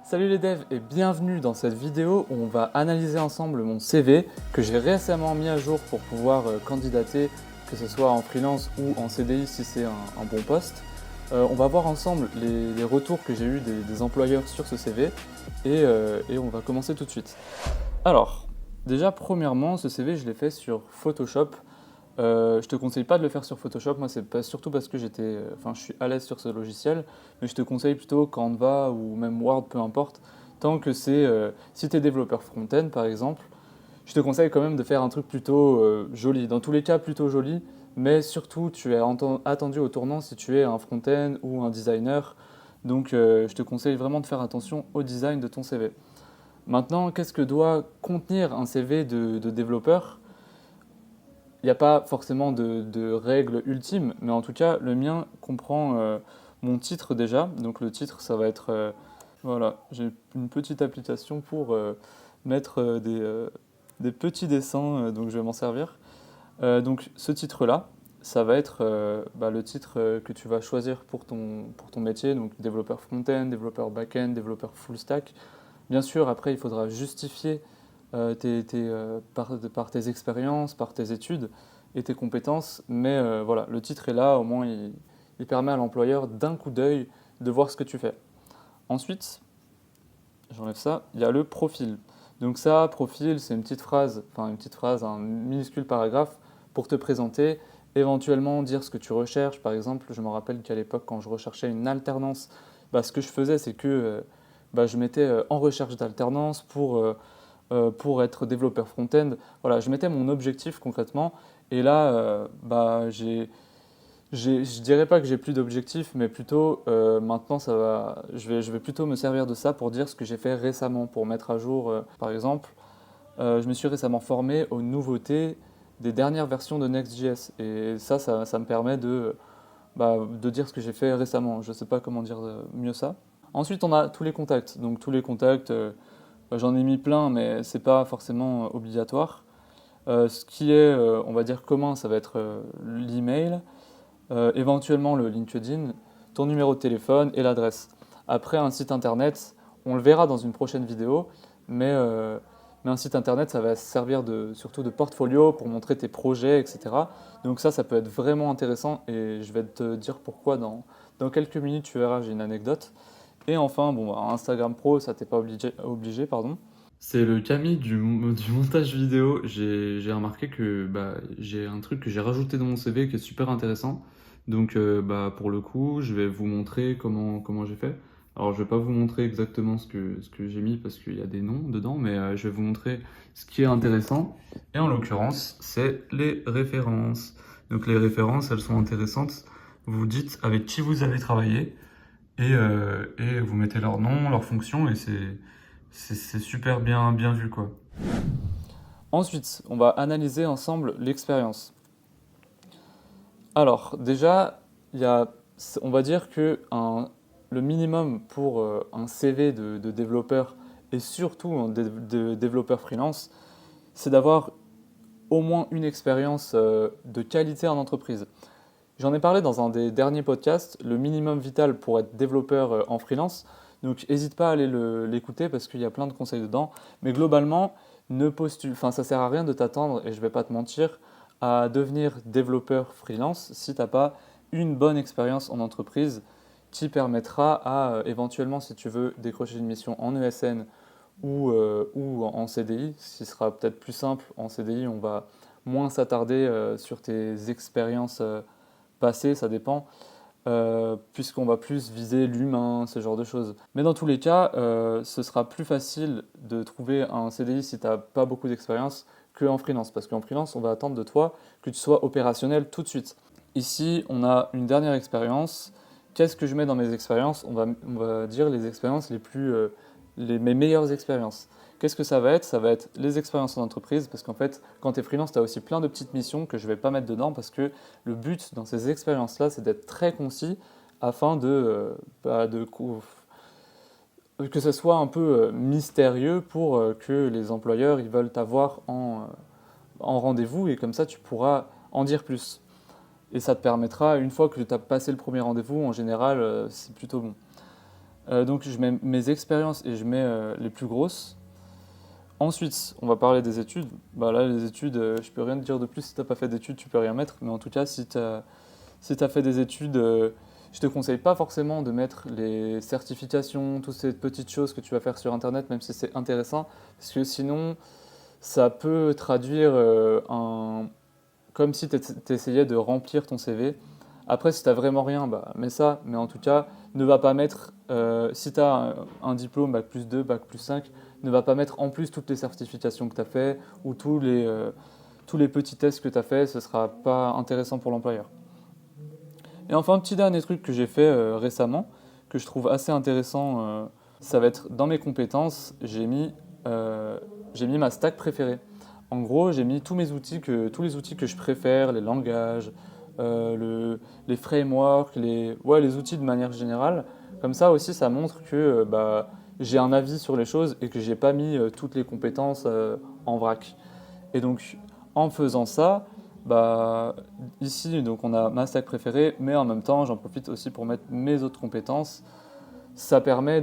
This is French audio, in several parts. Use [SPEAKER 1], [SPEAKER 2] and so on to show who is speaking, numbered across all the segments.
[SPEAKER 1] Salut les devs et bienvenue dans cette vidéo où on va analyser ensemble mon CV que j'ai récemment mis à jour pour pouvoir candidater, que ce soit en freelance ou en CDI si c'est un bon poste. On va voir ensemble les retours que j'ai eu des employeurs sur ce CV et on va commencer tout de suite. Alors, déjà premièrement, ce CV je l'ai fait sur Photoshop. Je te conseille pas de le faire sur Photoshop, moi c'est pas, surtout parce que je suis à l'aise sur ce logiciel, mais je te conseille plutôt Canva ou même Word, peu importe, tant que si tu es développeur front-end par exemple, je te conseille quand même de faire un truc plutôt joli, dans tous les cas plutôt joli, mais surtout tu es attendu au tournant si tu es un front-end ou un designer, donc je te conseille vraiment de faire attention au design de ton CV. Maintenant, qu'est-ce que doit contenir un CV de développeur? Il n'y a pas forcément de règles ultimes, mais en tout cas, le mien comprend mon titre déjà. Donc le titre, ça va être... voilà, j'ai une petite application pour mettre des petits dessins, donc je vais m'en servir. Donc ce titre-là, ça va être le titre que tu vas choisir pour ton métier, donc développeur front-end, développeur back-end, développeur full stack. Bien sûr, après, il faudra justifier par tes expériences, par tes études et tes compétences. Mais voilà, le titre est là, au moins il permet à l'employeur d'un coup d'œil de voir ce que tu fais. Ensuite, j'enlève ça, il y a le profil. Donc ça, profil, c'est une petite phrase, un minuscule paragraphe pour te présenter, éventuellement dire ce que tu recherches. Par exemple, je me rappelle qu'à l'époque, quand je recherchais une alternance, ce que je faisais, c'est que je mettais en recherche d'alternance pour être développeur front-end. Voilà, je mettais mon objectif concrètement. Et là, je dirais pas que j'ai plus d'objectifs, mais plutôt maintenant je vais plutôt me servir de ça pour dire ce que j'ai fait récemment, pour mettre à jour. Par exemple, je me suis récemment formé aux nouveautés des dernières versions de Next.js. Et ça me permet de dire ce que j'ai fait récemment. Je sais pas comment dire mieux ça. Ensuite, on a tous les contacts. Donc tous les contacts, j'en ai mis plein, mais c'est pas forcément obligatoire. Ce qui est, on va dire, commun, ça va être l'email, éventuellement le LinkedIn, ton numéro de téléphone et l'adresse. Après, un site internet, on le verra dans une prochaine vidéo, mais un site internet, ça va servir surtout de portfolio pour montrer tes projets, etc. Donc ça peut être vraiment intéressant et je vais te dire pourquoi dans quelques minutes, tu verras, j'ai une anecdote. Et enfin, Instagram Pro, ça t'es pas obligé, pardon. C'est le Camille du montage vidéo. J'ai remarqué que j'ai un truc que j'ai rajouté dans mon CV qui est super intéressant. Donc pour le coup, je vais vous montrer comment j'ai fait. Alors je vais pas vous montrer exactement ce que j'ai mis parce qu'il y a des noms dedans, mais je vais vous montrer ce qui est intéressant. Et en l'occurrence, c'est les références. Donc les références, elles sont intéressantes. Vous dites avec qui vous avez travaillé et vous mettez leur nom, leur fonction et c'est super bien vu quoi. Ensuite, on va analyser ensemble l'expérience. Alors, déjà, on va dire que le minimum pour un CV de développeur et surtout de développeur freelance, c'est d'avoir au moins une expérience de qualité en entreprise. J'en ai parlé dans un des derniers podcasts, le minimum vital pour être développeur en freelance. Donc, n'hésite pas à aller l'écouter parce qu'il y a plein de conseils dedans. Mais globalement, ça sert à rien de t'attendre, et je vais pas te mentir, à devenir développeur freelance si tu n'as pas une bonne expérience en entreprise qui permettra éventuellement, si tu veux décrocher une mission en ESN ou en CDI, ce qui sera peut-être plus simple. En CDI, on va moins s'attarder sur tes expériences passées, ça dépend, puisqu'on va plus viser l'humain, ce genre de choses. Mais dans tous les cas, ce sera plus facile de trouver un CDI si tu n'as pas beaucoup d'expérience qu'en freelance, parce qu'en freelance, on va attendre de toi que tu sois opérationnel tout de suite. Ici, on a une dernière expérience. Qu'est-ce que je mets dans mes expériences? On va dire les expériences mes meilleures expériences. Qu'est-ce que ça va être? Ça va être les expériences en entreprise, parce qu'en fait, quand tu es freelance, tu as aussi plein de petites missions que je ne vais pas mettre dedans, parce que le but dans ces expériences-là, c'est d'être très concis afin que ce soit un peu mystérieux pour que les employeurs ils veulent t'avoir en rendez-vous, et comme ça, tu pourras en dire plus. Et ça te permettra, une fois que tu as passé le premier rendez-vous, en général, c'est plutôt bon. Donc je mets mes expériences et je mets les plus grosses. Ensuite, on va parler des études. Bah là, les études, je peux rien te dire de plus. Si tu n'as pas fait d'études, tu peux rien mettre. Mais en tout cas, si tu as fait des études, je te conseille pas forcément de mettre les certifications, toutes ces petites choses que tu vas faire sur Internet, même si c'est intéressant. Parce que sinon, ça peut traduire comme si tu essayais de remplir ton CV. Après, si tu n'as vraiment rien, bah, mets ça. Mais en tout cas, ne va pas mettre, si tu as un diplôme, bac plus 2, bac plus 5, ne va pas mettre en plus toutes les certifications que tu as fait ou tous les petits tests que tu as fait. Ce ne sera pas intéressant pour l'employeur. Et enfin, un petit dernier truc que j'ai fait récemment, que je trouve assez intéressant, ça va être dans mes compétences, j'ai mis ma stack préférée. En gros, j'ai mis tous les outils que je préfère, les langages, les frameworks, les outils de manière générale. Comme ça aussi, ça montre que bah, j'ai un avis sur les choses et que j'ai pas mis toutes les compétences en vrac. Et donc, en faisant ça, bah, ici, donc on a ma stack préférée, mais en même temps, j'en profite aussi pour mettre mes autres compétences. Ça permet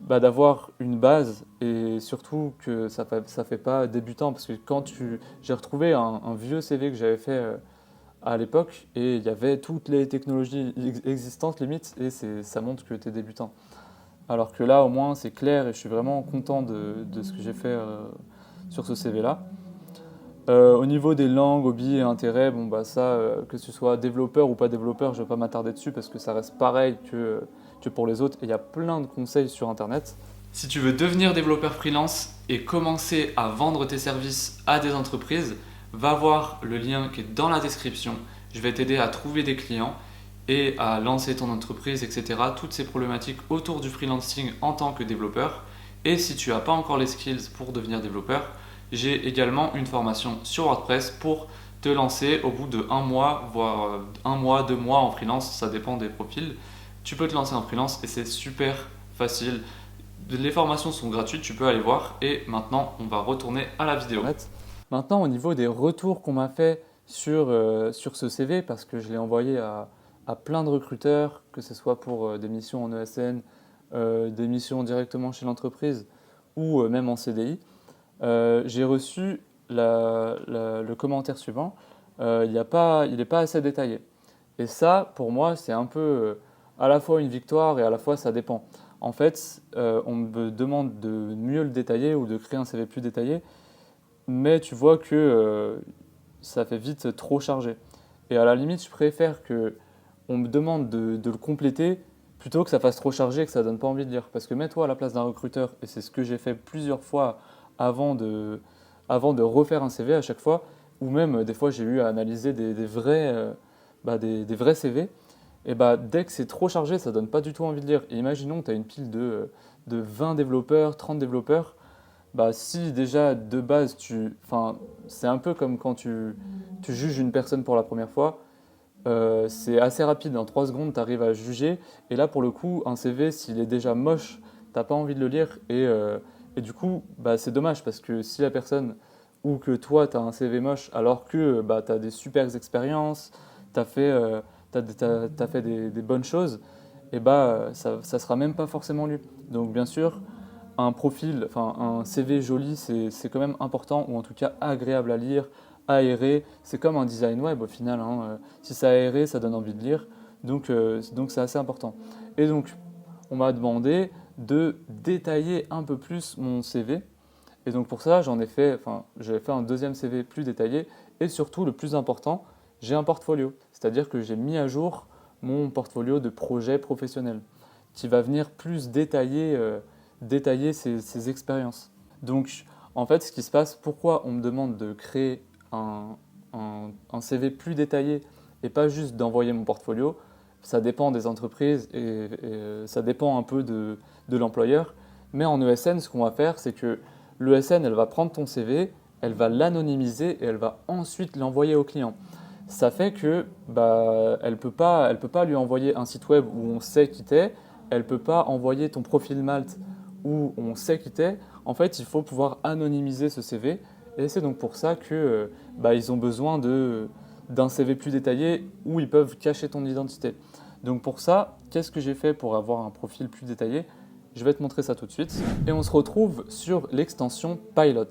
[SPEAKER 1] d'avoir une base et surtout que ça fait pas débutant parce que j'ai retrouvé un vieux CV que j'avais fait à l'époque et il y avait toutes les technologies existantes limite et ça montre que tu es débutant. Alors que là, au moins, c'est clair et je suis vraiment content de ce que j'ai fait sur ce CV-là. Au niveau des langues, hobbies et intérêts, bon bah ça, que ce soit développeur ou pas développeur, je ne vais pas m'attarder dessus parce que ça reste pareil que pour les autres et il y a plein de conseils sur internet. Si tu veux devenir développeur freelance et commencer à vendre tes services à des entreprises, va voir le lien qui est dans la description. Je vais t'aider à trouver des clients et à lancer ton entreprise, etc. Toutes ces problématiques autour du freelancing en tant que développeur. Et si tu n'as pas encore les skills pour devenir développeur, j'ai également une formation sur WordPress pour te lancer au bout de 1 mois, voire 1 mois, 2 mois en freelance, ça dépend des profils. Tu peux te lancer en freelance et c'est super facile. Les formations sont gratuites, tu peux aller voir. Et maintenant, on va retourner à la vidéo. Maintenant, au niveau des retours qu'on m'a fait sur ce CV, parce que je l'ai envoyé à plein de recruteurs, que ce soit pour des missions en ESN, des missions directement chez l'entreprise ou même en CDI, j'ai reçu le commentaire suivant, il n'est pas assez détaillé. Et ça, pour moi, c'est un peu à la fois une victoire et à la fois ça dépend. En fait, on me demande de mieux le détailler ou de créer un CV plus détaillé, mais tu vois que ça fait vite trop chargé. Et à la limite, je préfère que on me demande de le compléter plutôt que ça fasse trop chargé et que ça donne pas envie de lire. Parce que mets-toi à la place d'un recruteur, et c'est ce que j'ai fait plusieurs fois avant de refaire un CV à chaque fois, ou même des fois j'ai eu à analyser des vrais CV, et bah, dès que c'est trop chargé, ça donne pas du tout envie de lire. Et imaginons que tu as une pile de 20 développeurs, 30 développeurs, bah, si déjà de base, c'est un peu comme quand tu juges une personne pour la première fois, c'est assez rapide, en 3 secondes, tu arrives à juger. Et là, pour le coup, un CV, s'il est déjà moche, t'as pas envie de le lire. Et du coup, bah, c'est dommage parce que si la personne ou que toi, tu as un CV moche alors que bah, tu as des super expériences, tu as fait, t'as fait des bonnes choses, et bah, ça sera même pas forcément lu. Donc, bien sûr, un profil, enfin un CV joli, c'est quand même important, ou en tout cas agréable à lire, aéré. C'est comme un design web au final, hein. Si c'est aéré, ça donne envie de lire. Donc c'est assez important. Et donc, on m'a demandé de détailler un peu plus mon CV. Et donc pour ça, j'avais fait un deuxième CV plus détaillé. Et surtout, le plus important, j'ai un portfolio. C'est-à-dire que j'ai mis à jour mon portfolio de projet professionnel qui va venir plus détailler ces expériences. Donc, en fait, ce qui se passe, pourquoi on me demande de créer un CV plus détaillé et pas juste d'envoyer mon portfolio, ça dépend des entreprises et ça dépend un peu de l'employeur. Mais en ESN, ce qu'on va faire, c'est que l'ESN, elle va prendre ton CV, elle va l'anonymiser et elle va ensuite l'envoyer au client. Ça fait que bah, elle peut pas lui envoyer un site web où on sait qui t'es, elle peut pas envoyer ton profil Malte où on sait qui t'es. En fait, il faut pouvoir anonymiser ce CV et c'est donc pour ça que bah, ils ont besoin d'un CV plus détaillé où ils peuvent cacher ton identité. Donc pour ça, qu'est-ce que j'ai fait pour avoir un profil plus détaillé? Je vais te montrer ça tout de suite. Et on se retrouve sur l'extension Pilot.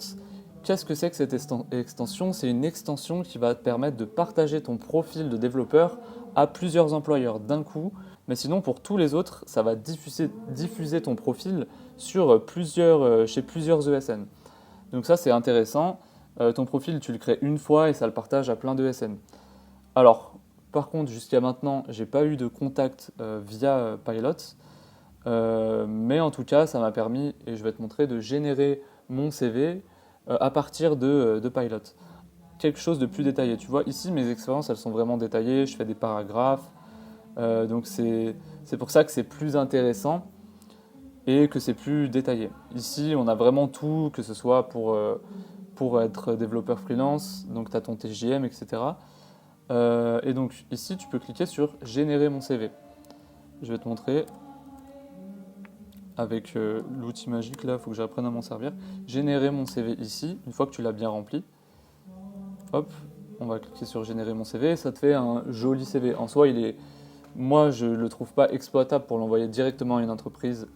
[SPEAKER 1] Qu'est-ce que c'est que cette extension? C'est une extension qui va te permettre de partager ton profil de développeur à plusieurs employeurs d'un coup. Mais sinon, pour tous les autres, ça va diffuser ton profil sur chez plusieurs ESN. Donc ça, c'est intéressant. Ton profil, tu le crées une fois et ça le partage à plein d'ESN. Alors, par contre, jusqu'à maintenant, j'ai pas eu de contact via Pilot. Mais en tout cas, ça m'a permis, et je vais te montrer, de générer mon CV à partir de Pilot. Quelque chose de plus détaillé. Tu vois, ici, mes expériences, elles sont vraiment détaillées. Je fais des paragraphes. Donc, c'est pour ça que c'est plus intéressant et que c'est plus détaillé. Ici, on a vraiment tout, que ce soit pour être développeur freelance. Donc, tu as ton TJM, etc. Et donc, ici, tu peux cliquer sur « Générer mon CV ». Je vais te montrer avec l'outil magique, là, il faut que j'apprenne à m'en servir. Générer mon CV ici, une fois que tu l'as bien rempli. Hop, on va cliquer sur générer mon CV, ça te fait un joli CV. En soi, moi, je ne le trouve pas exploitable pour l'envoyer directement à une entreprise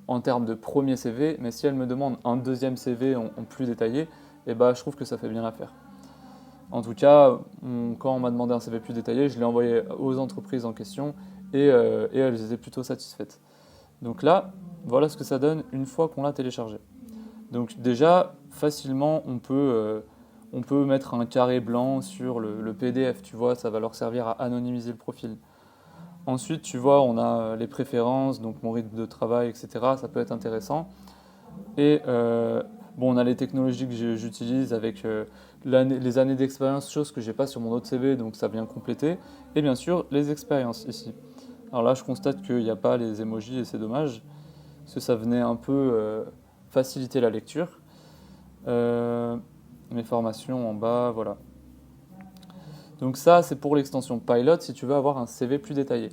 [SPEAKER 1] en termes de premier CV, mais si elle me demande un deuxième CV en plus détaillé, eh ben, je trouve que ça fait bien l'affaire. En tout cas, quand on m'a demandé un CV plus détaillé, je l'ai envoyé aux entreprises en question et elles étaient plutôt satisfaites. Donc là, voilà ce que ça donne une fois qu'on l'a téléchargé. Donc déjà, facilement, on peut mettre un carré blanc sur le PDF, tu vois, ça va leur servir à anonymiser le profil. Ensuite, tu vois, on a les préférences, donc mon rythme de travail, etc. Ça peut être intéressant. Et on a les technologies que j'utilise avec les années d'expérience, chose que je n'ai pas sur mon autre CV, donc ça vient compléter. Et bien sûr, les expériences ici. Alors là, je constate qu'il n'y a pas les emojis et c'est dommage, parce que ça venait un peu faciliter la lecture. Mes formations en bas, voilà. Donc ça, c'est pour l'extension Pilot si tu veux avoir un CV plus détaillé.